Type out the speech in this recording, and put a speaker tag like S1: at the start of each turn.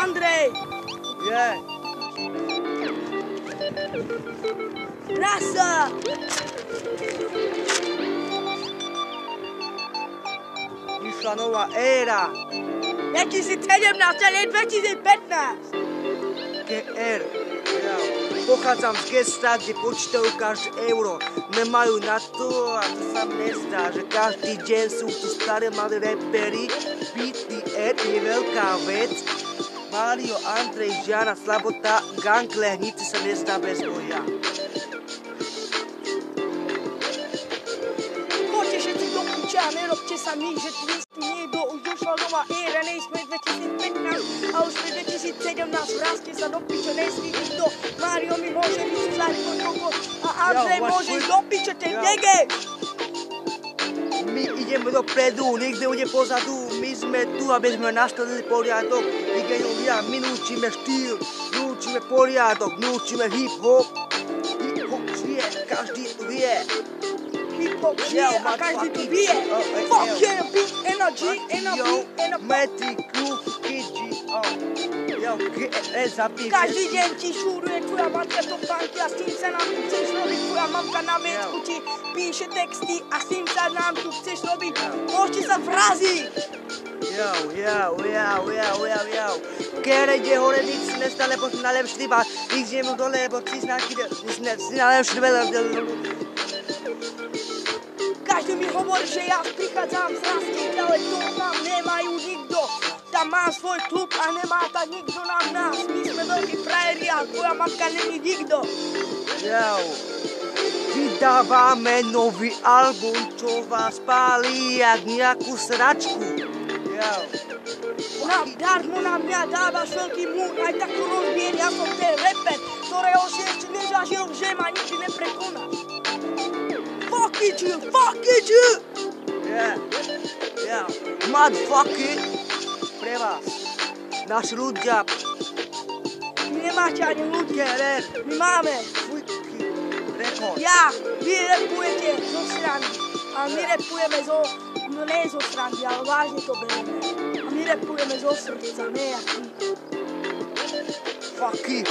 S1: Andrej!
S2: Je.
S1: Rasa!
S2: Išla nová éra.
S1: 2017, ale 2015!
S2: GR. Ja. Pochádzam z gesta, kde počítajú každé euro. Nemajú na to a to sa mi nezdá, že každý deň sú tu staré mladé repery. BTR je veľká vec. Mario, Andrej, Žiana, Slabota, gang Lehnice sa nezdá bez boja.
S1: Poďte všetci do piča, nerobte sa my, že tu istý niekto už došla nová éra, nejsme 2015 a už sme 2017, vrázte sa do piča, nejsi nikto. Mario mi môže vycúzať pod koko a Andrej môže ísť do piča, ten negeš!
S2: My ideme dopredu, nikde bude pozadu. My sme tu, aby sme nastavili poriadok. Igenovia, my núčime štýl, núčime poriadok, núčime hip-hop. Hip-hop žije, každý tu vie.
S1: Hip-hop žije a každý tu vie. Fuck yeah, beat, energy,
S2: Metric, groove, kidži, zapíš.
S1: Každý deň ti šúruje tvoja matka do banky a s tým sa nám tu chceš robiť. Tvoja mamka na vecku ti píše texty a s tým sa nám tu chceš robiť. Môžete sa vraziť.
S2: Kere ide hore, nic si nestane, lebo si najlepší iba. Nic ideme dole, lebo si najlepší veľa.
S1: Každý mi hovorí, že ja prichádzam z Rastiek, ale to nám nemajú nikto. Tam má svoj klub a nemá tam nikto na nás. My sme veľkí frajeri a tvoja mamka není nikto.
S2: Vydávame nový album, čo vás pálí jak nejakú sračku.
S1: Darmo na mňa dávaš veľký múr, aj tak to rozbiem, ja som ten reper, ktorého si ešte nezažil, že ma nikdy neprekonáš. Fuck it you!
S2: Motherfucker, pre vás, naši ľudia.
S1: My nemáte ani ľudia, my máme.
S2: Rekord.
S1: Vy repujete zo strany a my repujeme ne zo strany, ale vážne to bereme. A my repujeme zo srdca, ne jak ty.
S2: Fuck it.